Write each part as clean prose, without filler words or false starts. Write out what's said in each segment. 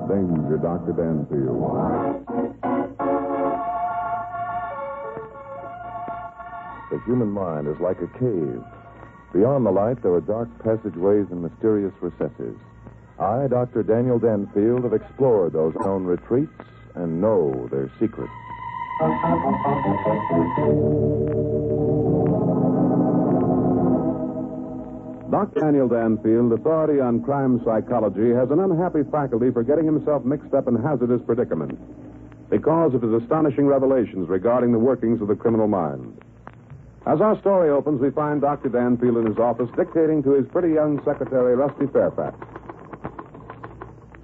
Danger, Dr. Danfield. The human mind is like a cave. Beyond the light, there are dark passageways and mysterious recesses. I, Dr. Daniel Danfield, have explored those unknown retreats and know their secrets. Dr. Daniel Danfield, authority on crime psychology, has an unhappy faculty for getting himself mixed up in hazardous predicaments because of his astonishing revelations regarding the workings of the criminal mind. As our story opens, we find Dr. Danfield in his office dictating to his pretty young secretary, Rusty Fairfax.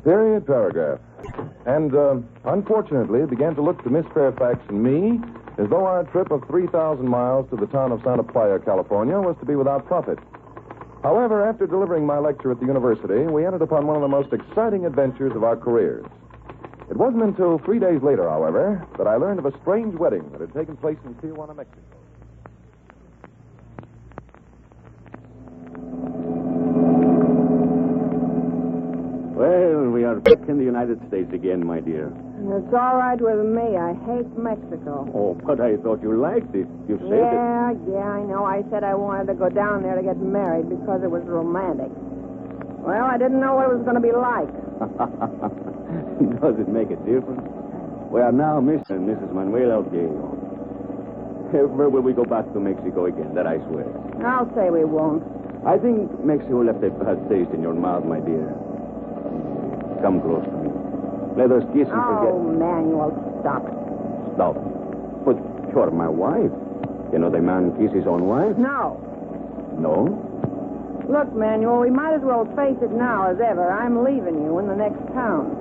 Period, paragraph. And, unfortunately, it began to look to Miss Fairfax and me as though our trip of 3,000 miles to the town of Santa Playa, California, was to be without profit. However, after delivering my lecture at the university, we entered upon one of the most exciting adventures of our careers. It wasn't until 3 days later, however, that I learned of a strange wedding that had taken place in Tijuana, Mexico. Well, we are back in the United States again, my dear. It's all right with me. I hate Mexico. Oh, but I thought you liked it. You said Yeah, I know. I said I wanted to go down there to get married because it was romantic. Well, I didn't know what it was going to be like. Does it make a difference? We are now Mr. and Mrs. Manuel Abello. Where will we go back to Mexico again? That I swear. I'll say we won't. I think Mexico left a bad taste in your mouth, my dear. Come close to me. Let us kiss and forget. Oh, Manuel, stop it. Stop. But you're my wife. You know the man kiss his own wife? No. No? Look, Manuel, we might as well face it now as ever. I'm leaving you in the next town.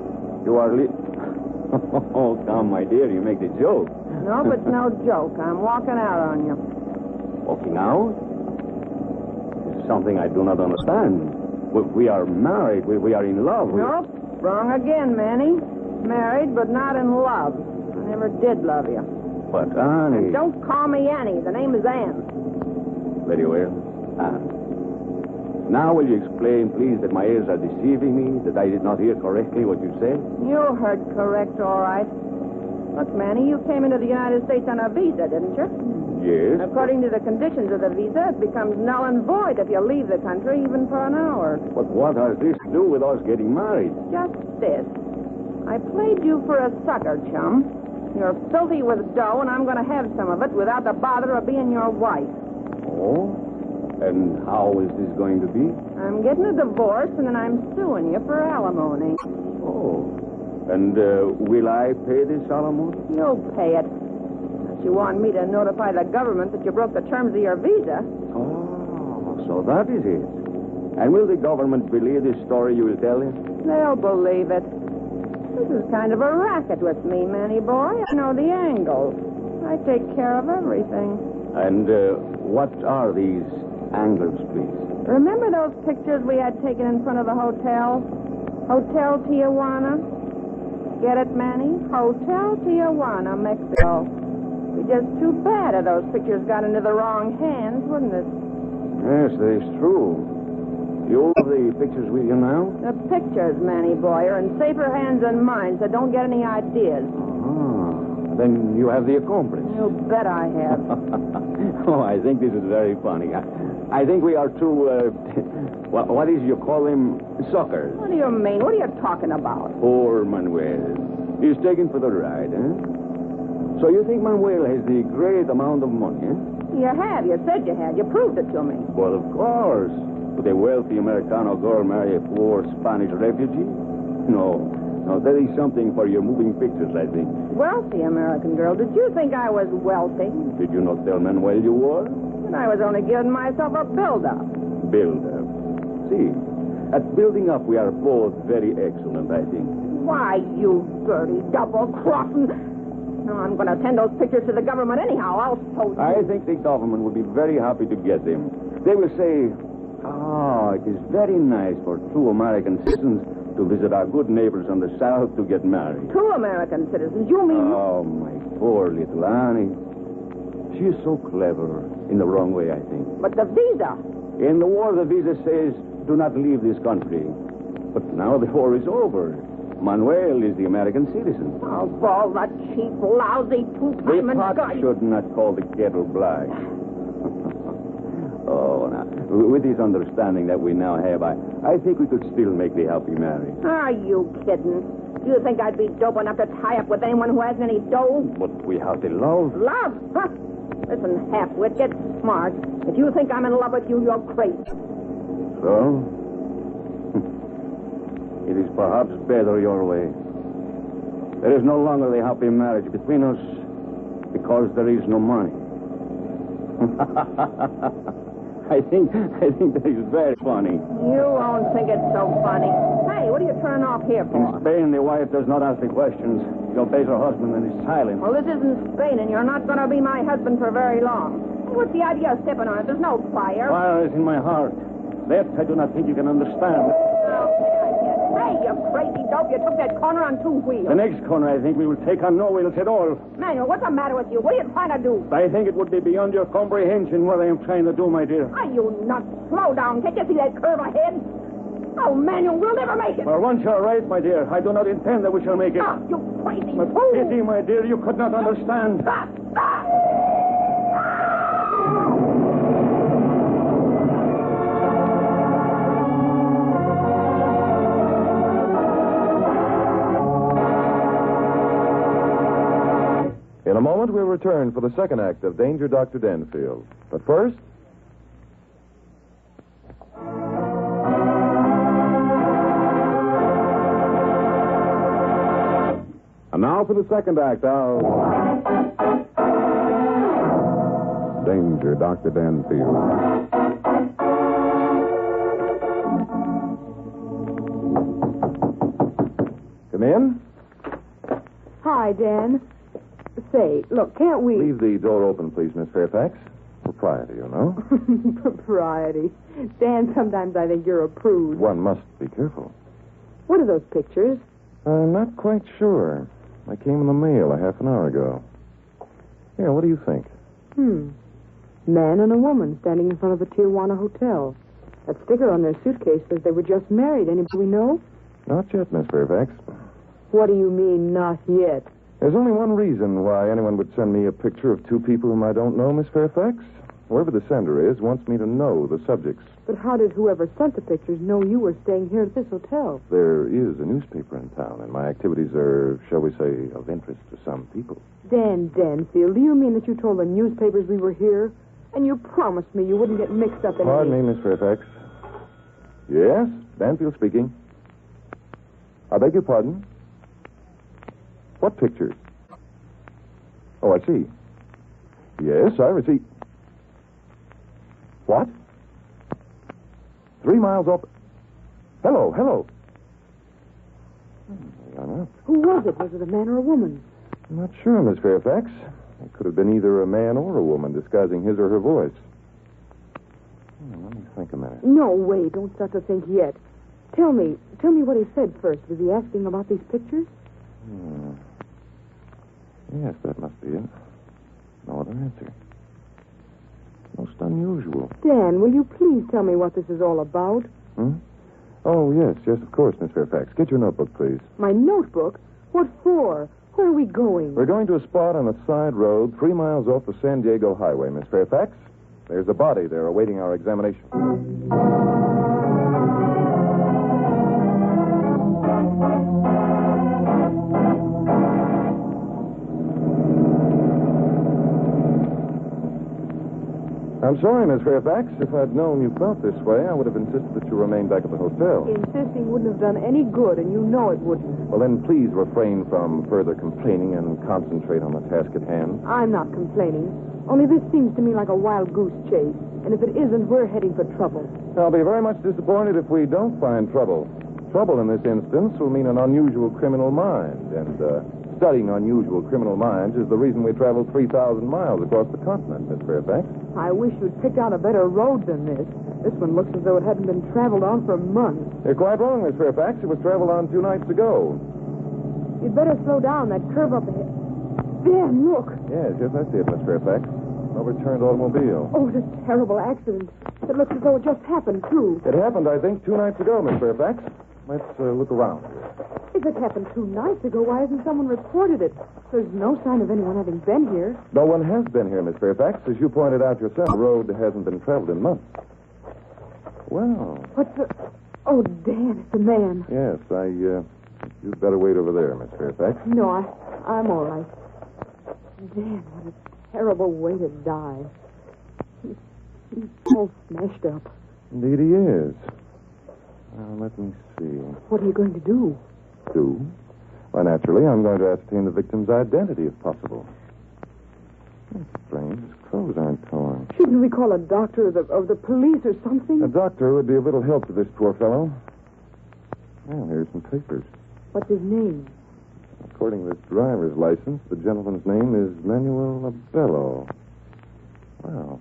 You are Oh, come, my dear, you make the joke. No, but it's no joke. I'm walking out on you. Walking out? It's something I do not understand. We are married. We are in love. Nope. Wrong again, Manny. Married, but not in love. I never did love you. But, Annie... And don't call me Annie. The name is Anne. Very well, Anne. Now will you explain, please, that my ears are deceiving me, that I did not hear correctly what you said? You heard correct, all right. Look, Manny, you came into the United States on a visa, didn't you? Yes. According to the conditions of the visa, it becomes null and void if you leave the country even for an hour. But what has this to do with us getting married? Just this. I played you for a sucker, chum. You're filthy with dough, and I'm going to have some of it without the bother of being your wife. Oh? And how is this going to be? I'm getting a divorce, and then I'm suing you for alimony. Oh. And will I pay this alimony? You'll pay it. You want me to notify the government that you broke the terms of your visa. Oh, so that is it. And will the government believe this story you will tell him? They'll believe it. This is kind of a racket with me, Manny boy. I know the angles. I take care of everything. And what are these angles, please? Remember those pictures we had taken in front of the hotel? Hotel Tijuana? Get it, Manny? Hotel Tijuana, Mexico. It'd be just too bad if those pictures got into the wrong hands, wouldn't it? Yes, that is true. You have the pictures with you now? The pictures, Manny boy, are in safer hands than mine, so don't get any ideas. Ah, then you have the accomplice. You bet I have. Oh, I think this is very funny. I think we are two, what is you call them, suckers. What do you mean? What are you talking about? Poor Manuel. He's taken for the ride, eh? So you think Manuel has the great amount of money, eh? You have. You said you had. You proved it to me. Well, of course. Would a wealthy Americano girl marry a poor Spanish refugee? No, that is something for your moving pictures, I think. Wealthy American girl. Did you think I was wealthy? Did you not tell Manuel you were? And I was only giving myself a build-up. Build-up? See, at building up we are both very excellent, I think. Why, you dirty double-crossing... No, I'm going to send those pictures to the government anyhow. I'll show you. I think the government will be very happy to get them. They will say, it is very nice for two American citizens to visit our good neighbors on the south to get married. Two American citizens? You mean... Oh, my poor little Annie. She is so clever. In the wrong way, I think. But the visa? In the war, the visa says, do not leave this country. But now the war is over. Manuel is the American citizen. Of all the cheap, lousy, two-timing The pot guys. should not call the kettle black. Oh, now, with this understanding that we now have, I think we could still make the happy marriage. Are you kidding? Do you think I'd be dope enough to tie up with anyone who hasn't any dough? But we have to love. Love? Huh? Listen, half-wit, get smart. If you think I'm in love with you, you're crazy. So? It is perhaps better your way. There is no longer the happy marriage between us because there is no money. I think that is very funny. You won't think it's so funny. Hey, what are you turning off here for? In Spain, the wife does not ask the questions. She obeys her husband and is silent. Well, this isn't Spain, and you're not going to be my husband for very long. What's the idea of stepping on it? There's no fire. Fire is in my heart. That I do not think you can understand. Hey, you crazy dope. You took that corner on two wheels. The next corner, I think, we will take on no wheels at all. Manuel, what's the matter with you? What are you trying to do? I think it would be beyond your comprehension what I am trying to do, my dear. Are you nuts? Slow down. Can't you see that curve ahead? Oh, Manuel, we'll never make it. Well, once you're right, my dear, I do not intend that we shall make it. Oh, you crazy But fool. pity, my dear, you could not understand. In a moment, we'll return for the second act of Danger Dr. Danfield. But first... And now for the second act of Danger Dr. Danfield. Come in. Hi, Dan. Say, look, can't we... Leave the door open, please, Miss Fairfax. Propriety, you know. Propriety. Dan, sometimes I think you're a prude. One must be careful. What are those pictures? I'm not quite sure. I came in the mail a half an hour ago. Here, what do you think? Man and a woman standing in front of the Tijuana hotel. That sticker on their suitcase says they were just married. Anybody we know? Not yet, Miss Fairfax. What do you mean, not yet? There's only one reason why anyone would send me a picture of two people whom I don't know, Miss Fairfax. Whoever the sender is wants me to know the subjects. But how did whoever sent the pictures know you were staying here at this hotel? There is a newspaper in town, and my activities are, shall we say, of interest to some people. Dan Danfield, do you mean that you told the newspapers we were here? And you promised me you wouldn't get mixed up in Pardon me, Miss Fairfax. Yes, Danfield speaking. I beg your pardon? What pictures? Oh, I see. Yes, I receive. What? 3 miles off. Hello. Who was it? Was it a man or a woman? I'm not sure, Miss Fairfax. It could have been either a man or a woman disguising his or her voice. Let me think a minute. No way. Don't start to think yet. Tell me what he said first. Was he asking about these pictures? Yes, that must be it. No other answer. Most unusual. Dan, will you please tell me what this is all about? Oh, yes, of course, Miss Fairfax. Get your notebook, please. My notebook? What for? Where are we going? We're going to a spot on a side road 3 miles off the San Diego Highway, Miss Fairfax. There's a body there awaiting our examination. I'm sorry, Miss Fairfax. If I'd known you felt this way, I would have insisted that you remain back at the hotel. Insisting wouldn't have done any good, and you know it wouldn't. Well, then please refrain from further complaining and concentrate on the task at hand. I'm not complaining. Only this seems to me like a wild goose chase. And if it isn't, we're heading for trouble. I'll be very much disappointed if we don't find trouble. Trouble in this instance will mean an unusual criminal mind. And studying unusual criminal minds is the reason we traveled 3,000 miles across the continent, Miss Fairfax. I wish you'd picked out a better road than this. This one looks as though it hadn't been traveled on for months. You're quite wrong, Miss Fairfax. It was traveled on 2 nights ago. You'd better slow down. That curve up ahead. Dan, look. Yes, I see it, Miss Fairfax. An overturned automobile. Oh, it's a terrible accident. It looks as though it just happened, too. It happened, I think, 2 nights ago, Miss Fairfax. Let's look around here. If it happened 2 nights ago, why hasn't someone reported it? There's no sign of anyone having been here. No one has been here, Miss Fairfax. As you pointed out yourself, the road hasn't been traveled in months. Well. What's the... Oh, Dan, it's a man. Yes, you'd better wait over there, Miss Fairfax. No, I'm all right. Dan, what a terrible way to die. He's all smashed up. Indeed he is. Let me see. What are you going to do? Do? Why, naturally, I'm going to ascertain the victim's identity, if possible. That's strange. His clothes aren't torn. Shouldn't we call a doctor or the police or something? A doctor would be of little help to this poor fellow. Well, here's some papers. What's his name? According to this driver's license, the gentleman's name is Manuel Abello. Wow.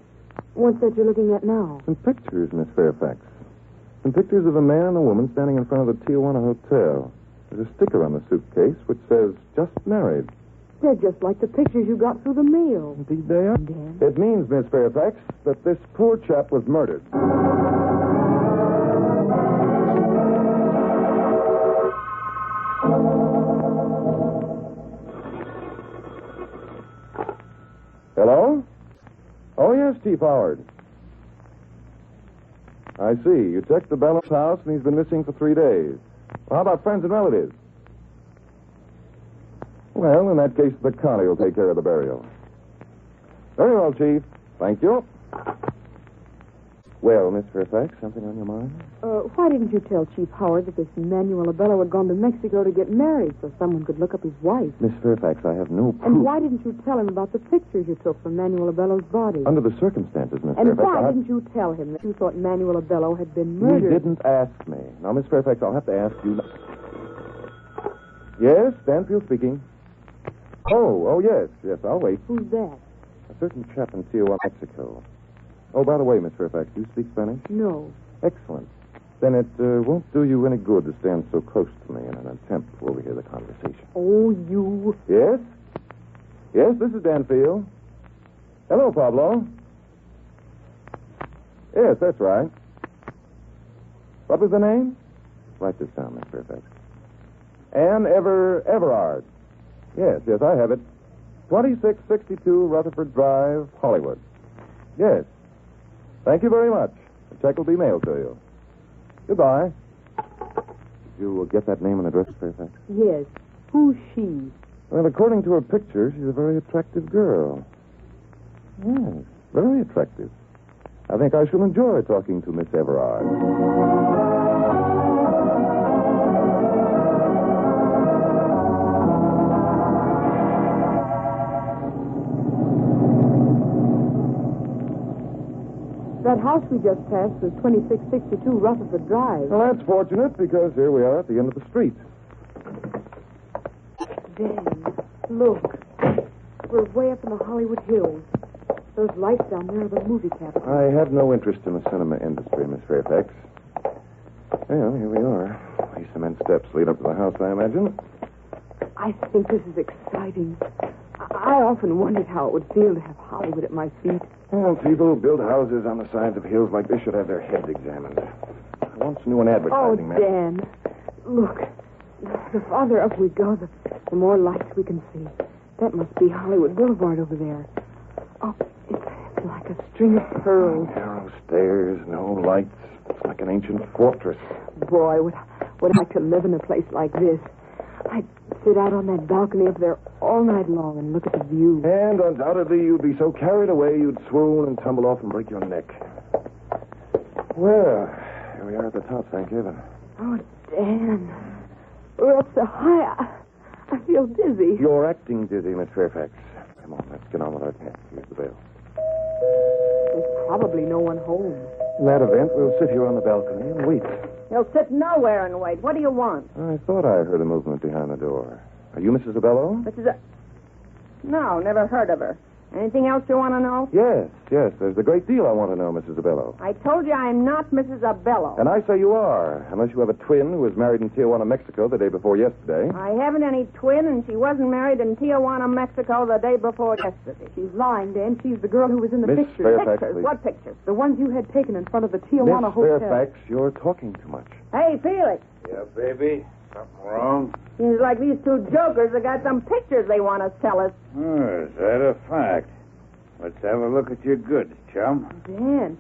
What's that you're looking at now? Some pictures, Miss Fairfax. Some pictures of a man and a woman standing in front of the Tijuana Hotel. There's a sticker on the suitcase which says, just married. They're just like the pictures you got through the mail. Indeed they are. Dan? It means, Miss Fairfax, that this poor chap was murdered. Hello? Oh, yes, Chief Howard. I see. You checked the Bellows house, and he's been missing for 3 days. Well, how about friends and relatives? Well, in that case, the county will take care of the burial. Very well, Chief. Thank you. Well, Miss Fairfax, something on your mind? Why didn't you tell Chief Howard that this Manuel Abello had gone to Mexico to get married so someone could look up his wife? Miss Fairfax, I have no proof. And why didn't you tell him about the pictures you took from Manuel Abello's body? Under the circumstances, Miss And Fairfax... why didn't you tell him that you thought Manuel Abello had been murdered? You didn't ask me. Now, Miss Fairfax, I'll have to ask you... Yes, Danfield speaking. Oh, yes, I'll wait. Who's that? A certain chap in Tijuana, Mexico. Oh, by the way, Miss Fairfax, do you speak Spanish? No. Excellent. Then it won't do you any good to stand so close to me in an attempt to overhear the conversation. Oh, you... Yes? Yes, this is Danfield. Hello, Pablo. Yes, that's right. What was the name? Write this down, Miss Fairfax. Ann Everard. Yes, I have it. 2662 Rutherford Drive, Hollywood. Yes. Thank you very much. The check will be mailed to you. Goodbye. Did you get that name and address, Fairfax? Yes. Who's she? Well, according to her picture, she's a very attractive girl. Yes, very attractive. I think I shall enjoy talking to Miss Everard. That house we just passed was 2662 Rutherford Drive. Well, that's fortunate, because here we are at the end of the street. Dan, look. We're way up in the Hollywood Hills. Those lights down there are the movie capital. I have no interest in the cinema industry, Miss Fairfax. Well, here we are. These cement steps lead up to the house, I imagine. I think this is exciting. I often wondered how it would feel to have Hollywood at my feet. Well, people who build houses on the sides of hills like this should have their heads examined. I once knew an advertising man. Dan, look. The farther up we go, the more lights we can see. That must be Hollywood Boulevard over there. Oh, it's like a string of pearls. Narrow stairs, no lights. It's like an ancient fortress. Boy, would I like to live in a place like this. I'd sit out on that balcony up there all night long and look at the view. And undoubtedly you'd be so carried away you'd swoon and tumble off and break your neck. Well, here we are at the top, thank heaven. Oh, Dan. We're up so high, I feel dizzy. You're acting dizzy, Miss Fairfax. Come on, let's get on with our task. Here's the bell. There's probably no one home. In that event, we'll sit here on the balcony and wait. He'll sit nowhere and wait. What do you want? I thought I heard a movement behind the door. Are you Mrs. Abello? This is a... No, never heard of her. Anything else you want to know? Yes. There's a great deal I want to know, Mrs. Abello. I told you I'm not Mrs. Abello. And I say you are, unless you have a twin who was married in Tijuana, Mexico the day before yesterday. I haven't any twin, and she wasn't married in Tijuana, Mexico the day before yesterday. She's lying, Dan. She's the girl who was in the Miss pictures. Fairfax, Pictures? please. What pictures? The ones you had taken in front of the Tijuana Miss Hotel. Fairfax, you're talking too much. Hey, Felix. Yeah, baby? Something wrong? Seems like these two jokers have got some pictures they want to sell us. Oh, is that a fact? Let's have a look at your goods, chum. Dan,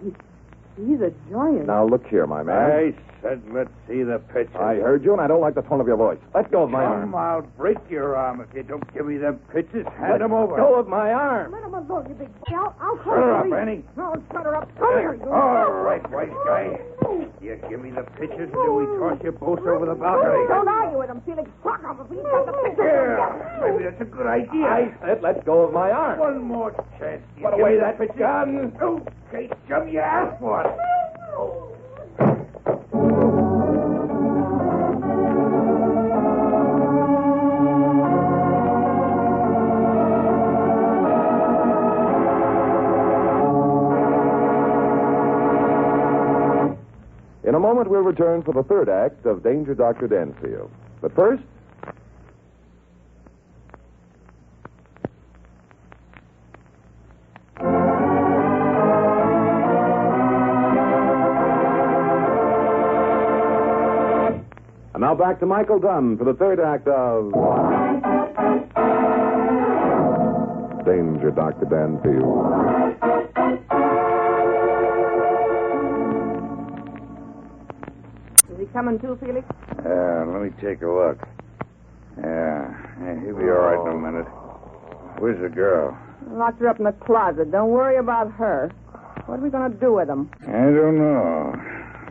he's a giant. Now, look here, my man. I said let's see the pictures. I heard you, and I don't like the tone of your voice. Let go of my Chum, arm. I'll break your arm if you don't give me them pictures. Hand them over. Let go of my arm. Let him alone, you big boy. I'll Shut her up, Annie. No, shut her up. Come here, you. All right, wise guy. You give me the pictures, and then we toss you both over the balcony. Don't argue with him, Felix. Fuck him if he's got the pictures. Yeah, maybe that's a good idea. I said let go of my arm. One more chance. You Put give away me that the pictures. gun. Okay, chum, you asked for it. In a moment, we'll return for the third act of Danger Dr. Danfield. But first... And now back to Michael Dunn for the third act of... Danger Dr. Danfield. Is he coming too, Felix? Let me take a look. Yeah, he'll be all right in a minute. Where's the girl? Locked her up in the closet. Don't worry about her. What are we going to do with them? I don't know.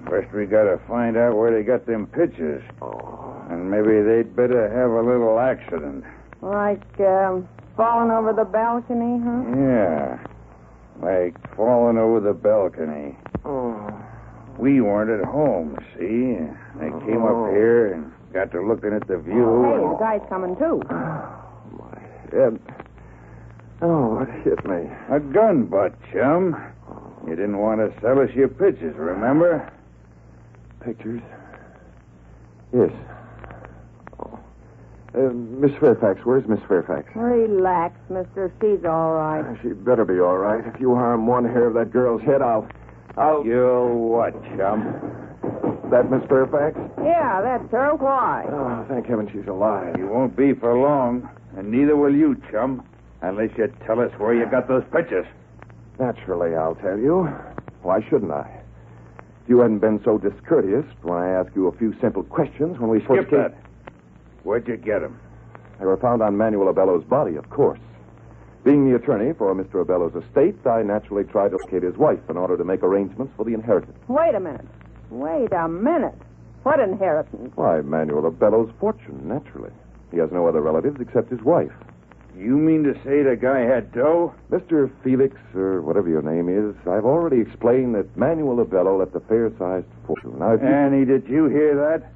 First, we got to find out where they got them pictures. And maybe they'd better have a little accident. Like, falling over the balcony, huh? Yeah, like falling over the balcony. We weren't at home, see? They came up here and got to looking at the view. Hey, the guy's coming too. My head. Oh, what hit me? A gun butt, chum. You didn't want to sell us your pictures, remember? Pictures? Yes. Miss Fairfax, where's Miss Fairfax? Relax, mister. She's all right. She better be all right. If you harm one hair of that girl's head, I'll... You'll what, chum? That Miss Fairfax? Yeah, that's her. Why? Oh, thank heaven she's alive. You won't be for long, and neither will you, chum, unless you tell us where you got those pictures. Naturally, I'll tell you. Why shouldn't I? If you hadn't been so discourteous when I asked you a few simple questions when we first Skip came... that. Where'd you get them? They were found on Manuel Abello's body, of course. Being the attorney for Mr. Abello's estate, I naturally tried to locate his wife in order to make arrangements for the inheritance. Wait a minute. What inheritance? Why, Manuel Abello's fortune, naturally. He has no other relatives except his wife. You mean to say the guy had dough? Mr. Felix, or whatever your name is, I've already explained that Manuel Abello left a fair-sized fortune. Now, if you... Annie, did you hear that?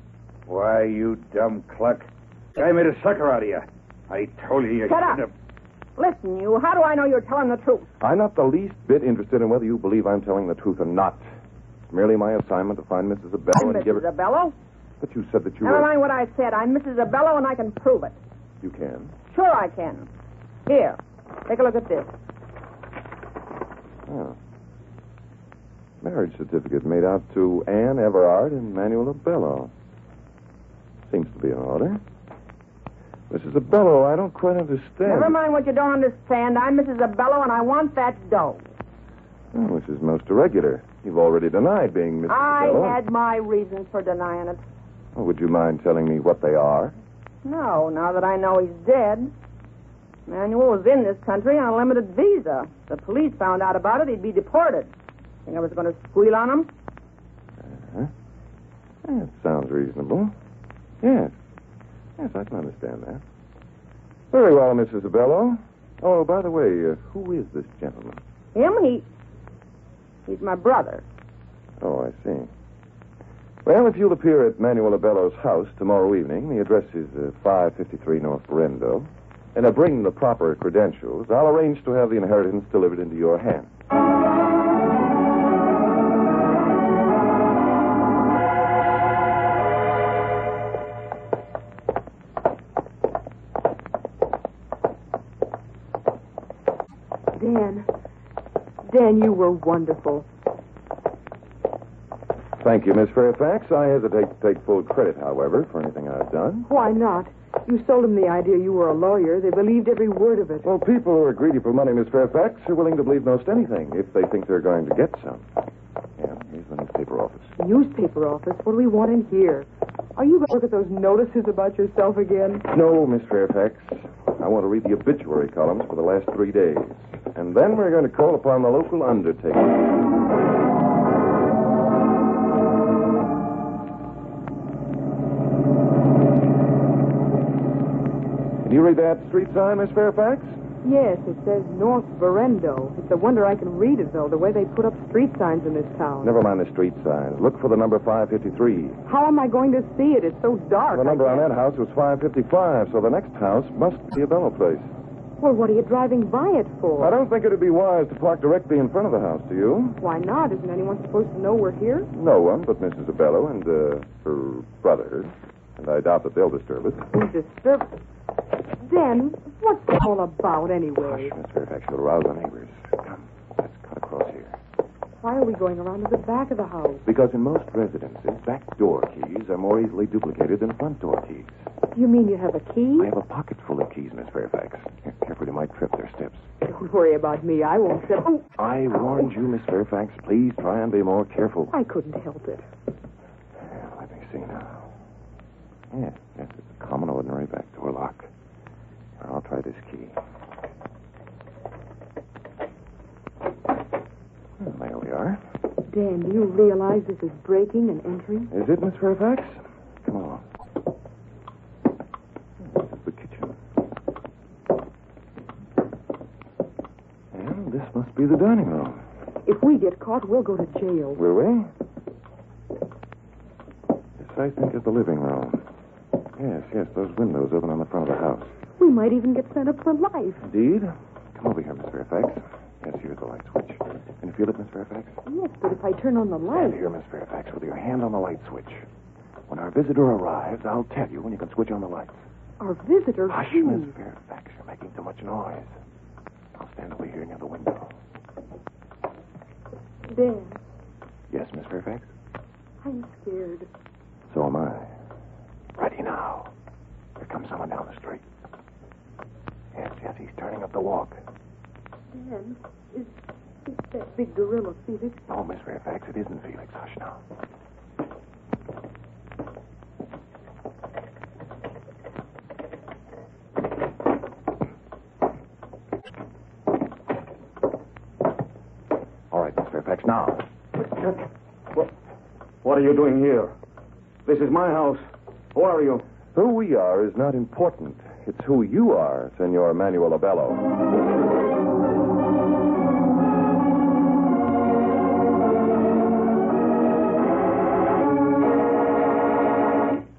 Why, you dumb cluck. Guy made a sucker out of you. I told you you Shut shouldn't up. have... Listen, you, how do I know you're telling the truth? I'm not the least bit interested in whether you believe I'm telling the truth or not. It's merely my assignment to find Mrs. Abello I'm and give Mrs. her... Abello. But you said that you Never were... mind what I said. I'm Mrs. Abello, and I can prove it. You can? Sure I can. Here, take a look at this. Oh. Marriage certificate made out to Anne Everard and Manuel Abello. Seems to be in order. Mrs. Abello, I don't quite understand. Never mind what you don't understand. I'm Mrs. Abello, and I want that dough. Oh, this is most irregular. You've already denied being Mrs. Abello. I had my reasons for denying it. Oh, would you mind telling me what they are? No, now that I know he's dead. Manuel was in this country on a limited visa. If the police found out about it, he'd be deported. Think I was going to squeal on him? Uh-huh. That sounds reasonable. Yes. Yes, I can understand that. Very well, Mrs. Abello. Oh, by the way, who is this gentleman? Him? He's my brother. Oh, I see. Well, if you'll appear at Manuel Abello's house tomorrow evening, the address is 553 North Brendo. And bring the proper credentials, I'll arrange to have the inheritance delivered into your hands. Dan, you were wonderful. Thank you, Miss Fairfax. I hesitate to take full credit, however, for anything I've done. Why not? You sold them the idea you were a lawyer. They believed every word of it. Well, people who are greedy for money, Miss Fairfax, are willing to believe most anything if they think they're going to get some. Yeah, here's the newspaper office. Newspaper office? What do we want in here? Are you going to look at those notices about yourself again? No, Miss Fairfax. I want to read the obituary columns for the last 3 days. And then we're going to call upon the local undertaker. Can you read that street sign, Miss Fairfax? Yes, it says North Verendo. It's a wonder I can read it, though, the way they put up street signs in this town. Never mind the street signs. Look for the number 553. How am I going to see it? It's so dark. The number on that house was 555, so the next house must be a Abello place. Well, what are you driving by it for? I don't think it'd be wise to park directly in front of the house, do you? Why not? Isn't anyone supposed to know we're here? No one but Mrs. Abello and her brother. And I doubt that they'll disturb us. Disturb? Dan, what's it all about anyway? Hush, Miss Fairfax, you'll arouse the neighbors. Come, let's cut across here. Why are we going around to the back of the house? Because in most residences, back door keys are more easily duplicated than front door keys. You mean you have a key? I have a pocket full of keys, Miss Fairfax. Careful, you might trip their steps. Don't worry about me. I won't trip. Oh. I warned you, Miss Fairfax. Please try and be more careful. I couldn't help it. Let me see now. Yes, it's a common, ordinary back door lock. I'll try this key. Well, there we are. Dan, do you realize this is breaking and entering? Is it, Miss Fairfax? Come on. This is the kitchen. And this must be the dining room. If we get caught, we'll go to jail. Will we? This, I think, is the living room. Yes, those windows open on the front of the house. We might even get sent up for life. Indeed. Come over here, Miss Fairfax. Yes, here's the light switch. Can you feel it, Miss Fairfax? Yes, but if I turn on the light... Stand here, Miss Fairfax, with your hand on the light switch. When our visitor arrives, I'll tell you when you can switch on the lights. Our visitor? Hush, Miss Fairfax. You're making too much noise. I'll stand over here near the window. Dan. Yes, Miss Fairfax? I'm scared. So am I. Ready now. Here comes someone down the street. Yes, he's turning up the walk. Dan, is that big gorilla Felix? No, Miss Fairfax, it isn't Felix. Hush now. All right, Miss Fairfax, now. What are you doing here? This is my house. Who are you? Who we are is not important. It's who you are, Senor Manuel Abello.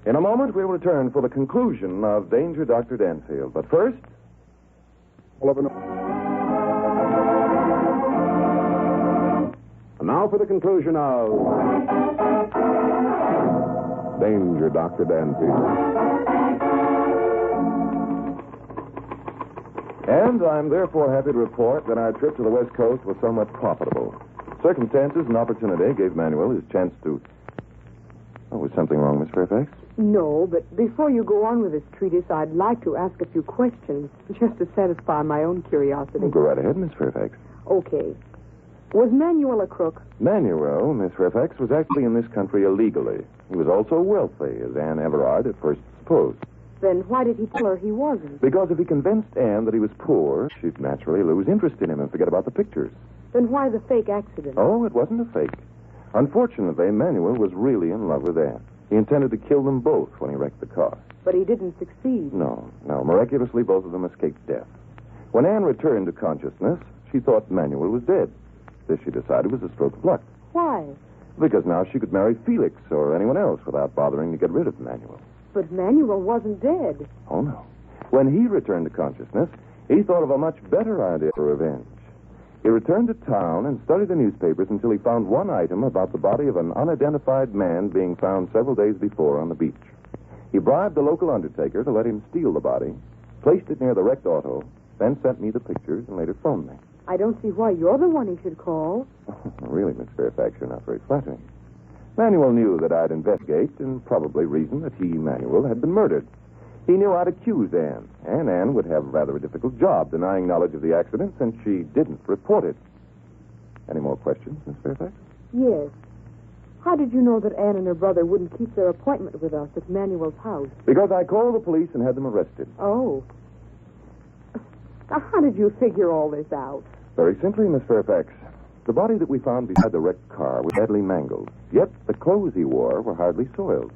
In a moment, we'll return for the conclusion of Danger Dr. Danfield. But first... And now for the conclusion of Danger Dr. Danfield. And I'm therefore happy to report that our trip to the West Coast was somewhat profitable. Circumstances and opportunity gave Manuel his chance to... Oh, was something wrong, Miss Fairfax? No, but before you go on with this treatise, I'd like to ask a few questions, just to satisfy my own curiosity. Well, go right ahead, Miss Fairfax. Okay. Was Manuel a crook? Manuel, Miss Fairfax, was actually in this country illegally. He was also wealthy, as Anne Everard at first supposed. Then why did he tell her he wasn't? Because if he convinced Anne that he was poor, she'd naturally lose interest in him and forget about the pictures. Then why the fake accident? Oh, it wasn't a fake. Unfortunately, Manuel was really in love with Anne. He intended to kill them both when he wrecked the car. But he didn't succeed. No. Miraculously, both of them escaped death. When Anne returned to consciousness, she thought Manuel was dead. This, she decided, was a stroke of luck. Why? Because now she could marry Felix or anyone else without bothering to get rid of Manuel. But Manuel wasn't dead. Oh, no. When he returned to consciousness, he thought of a much better idea for revenge. He returned to town and studied the newspapers until he found one item about the body of an unidentified man being found several days before on the beach. He bribed the local undertaker to let him steal the body, placed it near the wrecked auto, then sent me the pictures and later phoned me. I don't see why you're the one he should call. Really, Miss Fairfax, you're not very flattering. Manuel knew that I'd investigate and probably reason that he, Manuel, had been murdered. He knew I'd accuse Anne, and Anne would have rather a difficult job denying knowledge of the accident since she didn't report it. Any more questions, Miss Fairfax? Yes. How did you know that Anne and her brother wouldn't keep their appointment with us at Manuel's house? Because I called the police and had them arrested. Oh. Now, how did you figure all this out? Very simply, Miss Fairfax. The body that we found beside the wrecked car was badly mangled, yet the clothes he wore were hardly soiled.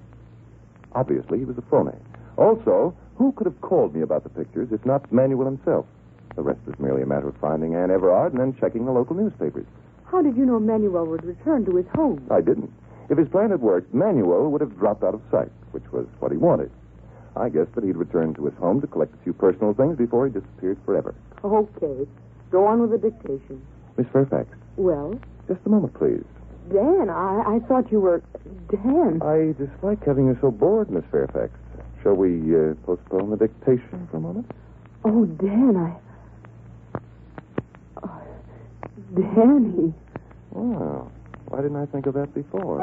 Obviously, he was a phony. Also, who could have called me about the pictures if not Manuel himself? The rest is merely a matter of finding Anne Everard and then checking the local newspapers. How did you know Manuel would return to his home? I didn't. If his plan had worked, Manuel would have dropped out of sight, which was what he wanted. I guessed that he'd return to his home to collect a few personal things before he disappeared forever. Okay. Go on with the dictation. Miss Fairfax. Well? Just a moment, please. Dan, I thought you were... Dan. I dislike having you so bored, Miss Fairfax. Shall we postpone the dictation for a moment? Oh, Dan, Oh, Danny. Wow. Why didn't I think of that before?